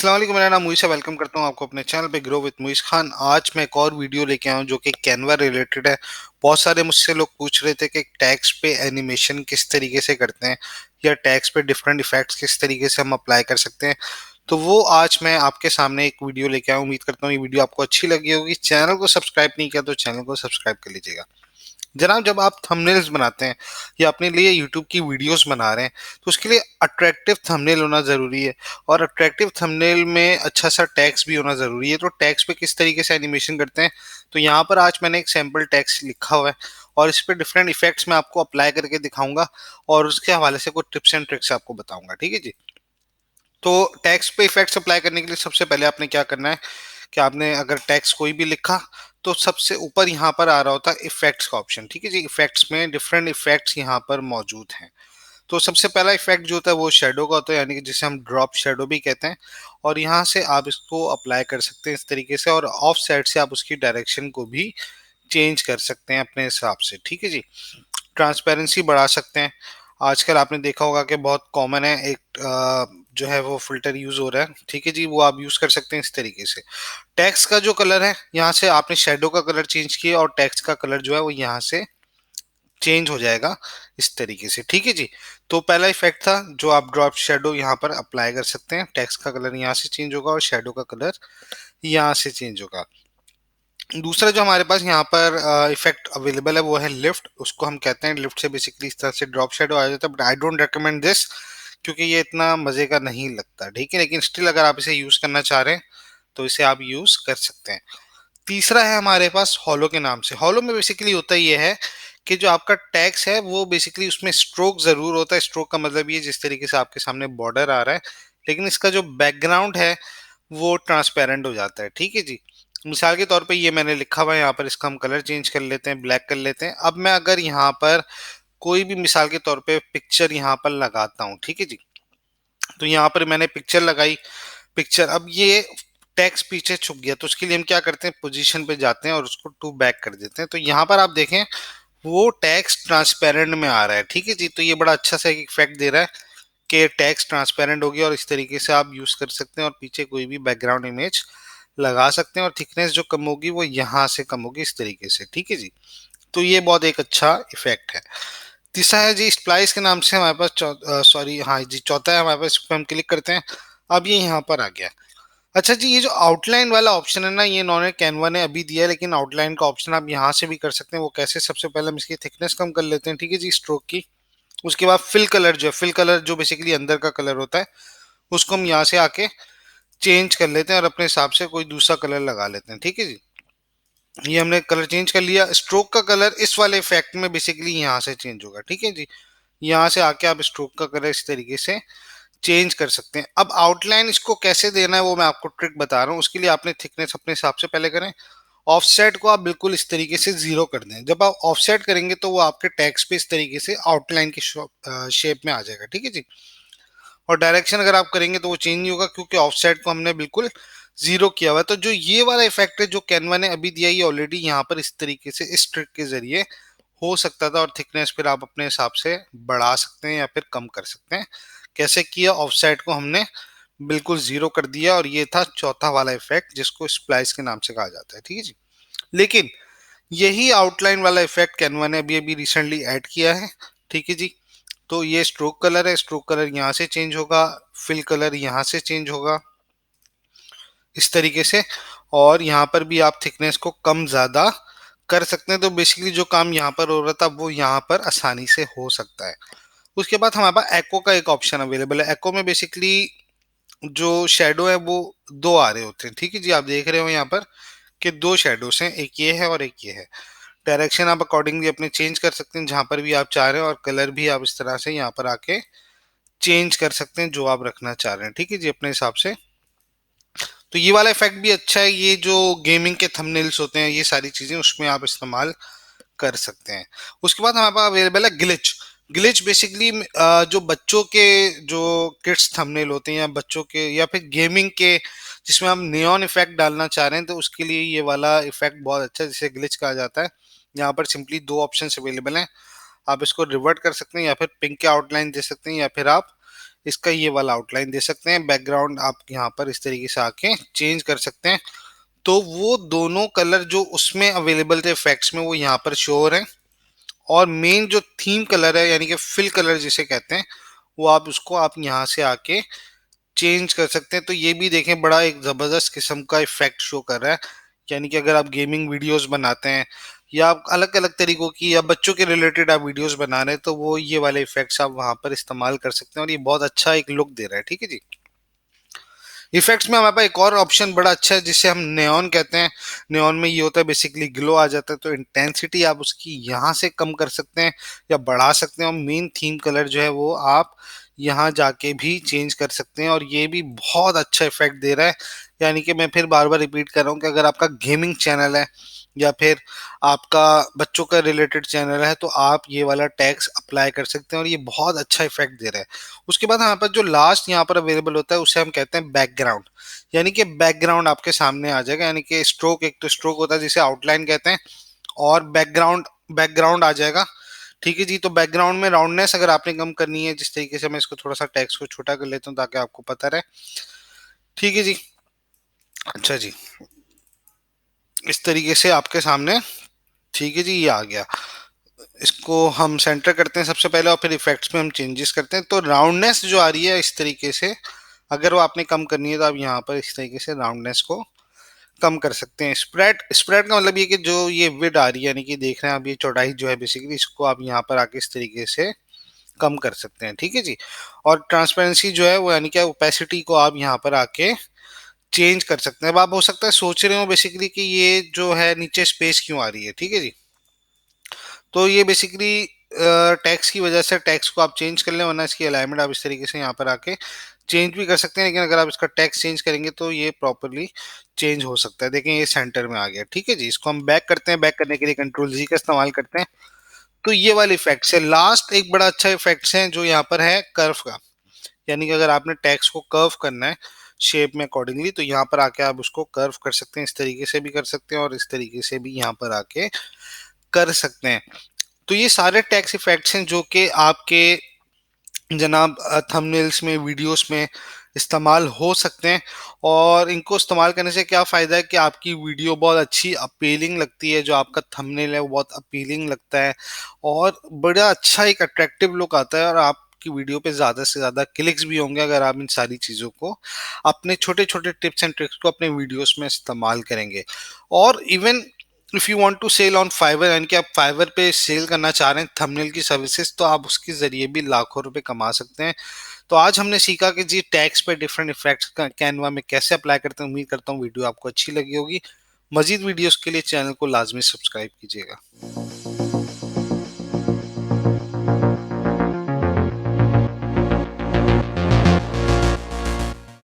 अस्सलाम वालेकुम, मेरा नाम मुइस है। वेलकम करता हूँ आपको अपने चैनल पे ग्रो विद मुइस खान। आज मैं एक और वीडियो लेके आया हूँ जो कि कैनवा रिलेटेड है। बहुत सारे मुझसे लोग पूछ रहे थे कि टैक्स पे एनिमेशन किस तरीके से करते हैं या टैक्स पे डिफरेंट इफेक्ट्स किस तरीके से हम अप्लाई कर सकते हैं। तो वो आज मैं आपके सामने एक वीडियो लेके आया हूँ। उम्मीद करता हूँ ये वीडियो आपको अच्छी लगी होगी। चैनल को सब्सक्राइब नहीं किया तो चैनल को सब्सक्राइब कर लीजिएगा। जनाब, जब आप थंबनेल्स बनाते हैं या अपने लिए यूट्यूब की वीडियोस बना रहे हैं तो उसके लिए अट्रैक्टिव थंबनेल होना ज़रूरी है। और अट्रैक्टिव थंबनेल में अच्छा सा टैक्स भी होना ज़रूरी है। तो टैक्स पे किस तरीके से एनिमेशन करते हैं, तो यहाँ पर आज मैंने एक सैम्पल टैक्स लिखा हुआ है और इस पर डिफरेंट इफेक्ट्स मैं आपको अप्लाई करके दिखाऊंगा और उसके हवाले से कुछ टिप्स एंड ट्रिक्स आपको बताऊंगा। ठीक है जी। तो टैक्स पे इफेक्ट्स अप्लाई करने के लिए सबसे पहले आपने क्या करना है कि आपने अगर टैक्स कोई भी लिखा तो सबसे ऊपर यहाँ पर आ रहा होता है इफेक्ट्स का ऑप्शन। ठीक है जी। इफेक्ट्स में डिफरेंट इफेक्ट्स यहाँ पर मौजूद हैं। तो सबसे पहला इफेक्ट जो होता है वो शेडो का होता है, यानी कि जिसे हम ड्रॉप शेडो भी कहते हैं। और यहाँ से आप इसको अप्लाई कर सकते हैं इस तरीके से, और ऑफ साइड से आप उसकी डायरेक्शन को भी चेंज कर सकते हैं अपने हिसाब से। ठीक है जी। ट्रांसपेरेंसी बढ़ा सकते हैं। आजकल आपने देखा होगा कि बहुत कॉमन है एक जो है वो फिल्टर यूज हो रहा है। ठीक है जी। वो आप यूज कर सकते हैं इस तरीके से। टेक्स्ट का जो कलर है, यहाँ से आपने शेडो का कलर चेंज किया और टेक्स्ट का कलर जो है वो यहाँ से चेंज हो जाएगा इस तरीके से। ठीक है जी। तो पहला इफेक्ट था जो आप ड्रॉप शेडो यहाँ पर अप्लाई कर सकते हैं। टेक्स्ट का कलर यहाँ से चेंज होगा और शेडो का कलर यहाँ से चेंज होगा। दूसरा जो हमारे पास यहाँ पर इफेक्ट अवेलेबल है वो है लिफ्ट। उसको हम कहते हैं लिफ्ट से बेसिकली इस तरह से ड्रॉप शेडो आ जाता है, but I don't recommend this क्योंकि ये इतना मजे का नहीं लगता। ठीक है, लेकिन स्टिल अगर आप इसे यूज करना चाह रहे हैं तो इसे आप यूज कर सकते हैं। तीसरा है हमारे पास हॉलो के नाम से। हॉलो में बेसिकली होता ये है कि जो आपका टैक्स है वो बेसिकली उसमें स्ट्रोक जरूर होता है। स्ट्रोक का मतलब ये जिस तरीके से आपके सामने बॉर्डर आ रहा है, लेकिन इसका जो बैकग्राउंड है वो ट्रांसपेरेंट हो जाता है। ठीक है जी। मिसाल के तौर पे ये मैंने लिखा हुआ है यहाँ पर, इसका हम कलर चेंज कर लेते हैं, ब्लैक कर लेते हैं। अब मैं अगर यहाँ पर कोई भी मिसाल के तौर पे पिक्चर यहाँ पर लगाता हूँ, ठीक है जी। तो यहाँ पर मैंने पिक्चर लगाई। पिक्चर, अब ये टेक्स्ट पीछे छुप गया तो उसके लिए हम क्या करते हैं, पोजीशन पे जाते हैं और उसको टू बैक कर देते हैं। तो यहाँ पर आप देखें वो टेक्स्ट ट्रांसपेरेंट में आ रहा है। ठीक है जी। तो ये बड़ा अच्छा सा एक इफेक्ट दे रहा है कि टेक्स्ट ट्रांसपेरेंट हो गया और इस तरीके से आप यूज कर सकते हैं और पीछे कोई भी बैकग्राउंड इमेज लगा सकते हैं और थिकनेस जो कम होगी वो यहाँ से कम होगी इस तरीके से। ठीक है जी। तो ये बहुत एक अच्छा इफेक्ट है। तीसरा है जी स्प्लाइस के नाम से हमारे पास सॉरी हाँ जी, चौथा है हमारे पास। इस पर हम क्लिक करते हैं। अब ये यहाँ पर आ गया। अच्छा जी, ये जो आउटलाइन वाला ऑप्शन है ना, ये इन्होंने कैनवा ने अभी दिया है, लेकिन आउटलाइन का ऑप्शन आप यहाँ से भी कर सकते हैं। वो कैसे, सबसे पहले हम इसकी थिकनेस कम कर लेते हैं। ठीक है जी, स्ट्रोक की। उसके बाद फिल कलर, जो है फिल कलर जो बेसिकली अंदर का कलर होता है, उसको हम यहाँ से आके चेंज कर लेते हैं और अपने हिसाब से कोई दूसरा कलर लगा लेते हैं। ठीक है जी। ये हमने कलर चेंज कर लिया। स्ट्रोक का कलर इस वाले इफेक्ट में बेसिकली यहाँ से चेंज होगा। ठीक है जी। यहाँ से आके आप स्ट्रोक का कलर इस तरीके से चेंज कर सकते हैं। अब आउटलाइन इसको कैसे देना है वो मैं आपको ट्रिक बता रहा हूँ। उसके लिए आपने थिकनेस अपने हिसाब से पहले करें। ऑफसेट को आप बिल्कुल इस तरीके से जीरो कर दें। जब आप ऑफसेट करेंगे तो वो आपके टेक्स्ट पे इस तरीके से आउटलाइन की शेप में आ जाएगा। ठीक है जी। और डायरेक्शन अगर आप करेंगे तो वो चेंज नहीं होगा क्योंकि ऑफसेट को हमने बिल्कुल जीरो किया हुआ है। तो जो ये वाला इफेक्ट है जो कैनवा ने अभी दिया, ये ऑलरेडी यहाँ पर इस तरीके से इस ट्रिक के जरिए हो सकता था। और थिकनेस फिर आप अपने हिसाब से बढ़ा सकते हैं या फिर कम कर सकते हैं। कैसे किया, ऑफसेट को हमने बिल्कुल जीरो कर दिया और ये था चौथा वाला इफेक्ट जिसको स्प्लाइस के नाम से कहा जाता है। ठीक है जी। लेकिन यही आउटलाइन वाला इफेक्ट कैनवा ने अभी अभी रिसेंटली ऐड किया है। ठीक है जी। तो ये स्ट्रोक कलर है। स्ट्रोक कलर यहाँ से चेंज होगा, फिल कलर यहाँ से चेंज होगा इस तरीके से। और यहाँ पर भी आप थिकनेस को कम ज्यादा कर सकते हैं। तो बेसिकली जो काम यहाँ पर हो रहा था वो यहाँ पर आसानी से हो सकता है। उसके बाद हमारे पास एको का एक ऑप्शन अवेलेबल है। एको में बेसिकली जो शेडो है वो दो आ रहे होते हैं। ठीक है जी। आप देख रहे हो यहाँ पर कि दो शेडोस हैं, एक ये है और एक ये है। डायरेक्शन आप अकॉर्डिंगली अपने चेंज कर सकते हैं जहां पर भी आप चाह रहे हैं, और कलर भी आप इस तरह से यहाँ पर आके चेंज कर सकते हैं जो आप रखना चाह रहे हैं। ठीक है जी, अपने हिसाब से। तो ये वाला इफेक्ट भी अच्छा है। ये जो गेमिंग के थंबनेल्स होते हैं, ये सारी चीजें उसमें आप इस्तेमाल कर सकते हैं। उसके बाद हमारे पास अवेलेबल है ग्लिच। ग्लिच बेसिकली जो बच्चों के जो किड्स थंबनेल होते हैं या बच्चों के या फिर गेमिंग के जिसमें हम नियॉन इफेक्ट डालना चाह रहे हैं, तो उसके लिए ये वाला इफेक्ट बहुत अच्छा है जिसे ग्लिच कहा जाता है। यहाँ पर सिंपली दो ऑप्शन अवेलेबल हैं। आप इसको रिवर्ट कर सकते हैं या फिर पिंक के आउटलाइन दे सकते हैं या फिर आप इसका ये वाला आउटलाइन दे सकते हैं। बैकग्राउंड आप यहाँ पर इस तरीके से आके चेंज कर सकते हैं। तो वो दोनों कलर जो उसमें अवेलेबल थे इफेक्ट्स में वो यहाँ पर शो हो रहे हैं। और मेन जो थीम कलर है यानी कि फिल कलर जिसे कहते हैं, वो आप उसको आप यहाँ से आके चेंज कर सकते हैं। तो ये भी देखें बड़ा एक जबरदस्त किस्म का इफेक्ट शो कर रहा है। यानी कि अगर आप गेमिंग वीडियोस बनाते हैं या आप अलग अलग तरीकों की या बच्चों के रिलेटेड आप वीडियोस बना रहे हैं तो वो ये वाले इफेक्ट्स आप वहां पर इस्तेमाल कर सकते हैं और ये बहुत अच्छा एक लुक दे रहा है। ठीक है जी। इफेक्ट्स में हमारे पास एक और ऑप्शन बड़ा अच्छा है जिसे हम नेऑन कहते हैं। नेऑन में ये होता है बेसिकली ग्लो आ जाता है, तो इंटेंसिटी आप उसकी यहाँ से कम कर सकते हैं या बढ़ा सकते हैं। और मेन थीम कलर जो है वो आप यहाँ जाके भी चेंज कर सकते हैं और ये भी बहुत अच्छा इफेक्ट दे रहा है। यानी कि मैं फिर बार बार रिपीट कर रहा हूँ कि अगर आपका गेमिंग चैनल है या फिर आपका बच्चों का रिलेटेड चैनल है तो आप ये वाला टैक्स अप्लाई कर सकते हैं और ये बहुत अच्छा इफेक्ट दे रहा है। उसके बाद हमारे पास जो लास्ट यहाँ पर अवेलेबल होता है उसे हम कहते हैं बैकग्राउंड। यानी कि बैकग्राउंड आपके सामने आ जाएगा। यानी कि स्ट्रोक, एक तो स्ट्रोक होता है जिसे आउटलाइन कहते हैं और बैकग्राउंड बैकग्राउंड आ जाएगा। ठीक है जी। तो बैकग्राउंड में राउंडनेस अगर आपने कम करनी है, जिस तरीके से मैं इसको थोड़ा सा टेक्स्ट को छोटा कर लेता हूँ ताकि आपको पता रहे। ठीक है जी। अच्छा जी, इस तरीके से आपके सामने, ठीक है जी, ये आ गया। इसको हम सेंटर करते हैं सबसे पहले और फिर इफेक्ट्स में हम चेंजेस करते हैं। तो राउंडनेस जो आ रही है इस तरीके से, अगर वो आपने कम करनी है तो आप यहाँ पर इस तरीके से राउंडनेस को कम कर सकते हैं। स्प्रेड स्प्रेड का मतलब ये कि जो ये विड आ रही है यानी कि देख रहे हैं आप, ये चौड़ाई जो है बेसिकली इसको आप यहाँ पर आके इस तरीके से कम कर सकते हैं। ठीक है जी। और ट्रांसपेरेंसी जो है वो यानी कि ओपेसिटी को आप यहाँ पर आके चेंज कर सकते हैं। अब आप हो सकता है सोच रहे हो बेसिकली कि ये जो है नीचे स्पेस क्यों आ रही है। ठीक है जी। तो ये बेसिकली टैक्स की वजह से टैक्स को आप चेंज कर लें, वरना इसकी अलाइनमेंट आप इस तरीके से यहाँ पर आके चेंज भी कर सकते हैं। लेकिन अगर आप इसका टैक्स चेंज करेंगे तो ये प्रॉपरली चेंज हो सकता है। देखें ये सेंटर में आ गया। ठीक है जी। इसको हम बैक करते हैं। बैक करने के लिए कंट्रोल जी का इस्तेमाल करते हैं। तो ये वाले इफेक्ट्स है। लास्ट एक बड़ा अच्छा इफेक्ट्स है जो यहाँ पर है कर्व का। यानी कि अगर आपने टैक्स को कर्व करना है शेप में अकॉर्डिंगली तो यहाँ पर आके आप उसको कर्व कर सकते हैं। इस तरीके से भी कर सकते हैं और इस तरीके से भी यहाँ पर आके कर सकते हैं। तो ये सारे टैक्स इफेक्ट्स हैं जो कि आपके जनाब थंबनेल्स में, वीडियोस में इस्तेमाल हो सकते हैं। और इनको इस्तेमाल करने से क्या फ़ायदा है कि आपकी वीडियो बहुत अच्छी अपीलिंग लगती है, जो आपका थंबनेल है वो बहुत अपीलिंग लगता है और बड़ा अच्छा एक अट्रैक्टिव लुक आता है और आपकी वीडियो पे ज़्यादा से ज़्यादा क्लिक्स भी होंगे अगर आप इन सारी चीज़ों को, अपने छोटे छोटे टिप्स एंड ट्रिक्स को अपने वीडियोस में इस्तेमाल करेंगे। और even if you want to sell on Fiverr, यानी कि आप फाइवर पे सेल करना चाह रहे हैं थंबनेल की सर्विसेज, तो आप उसके ज़रिए भी लाखों रुपए कमा सकते हैं। तो आज हमने सीखा कि जी टैक्स पे डिफरेंट इफेक्ट्स कैनवा में कैसे अप्लाई करते हैं। उम्मीद करता हूँ वीडियो आपको अच्छी लगी होगी। मजीद वीडियोस के लिए चैनल को लाजमी सब्सक्राइब कीजिएगा।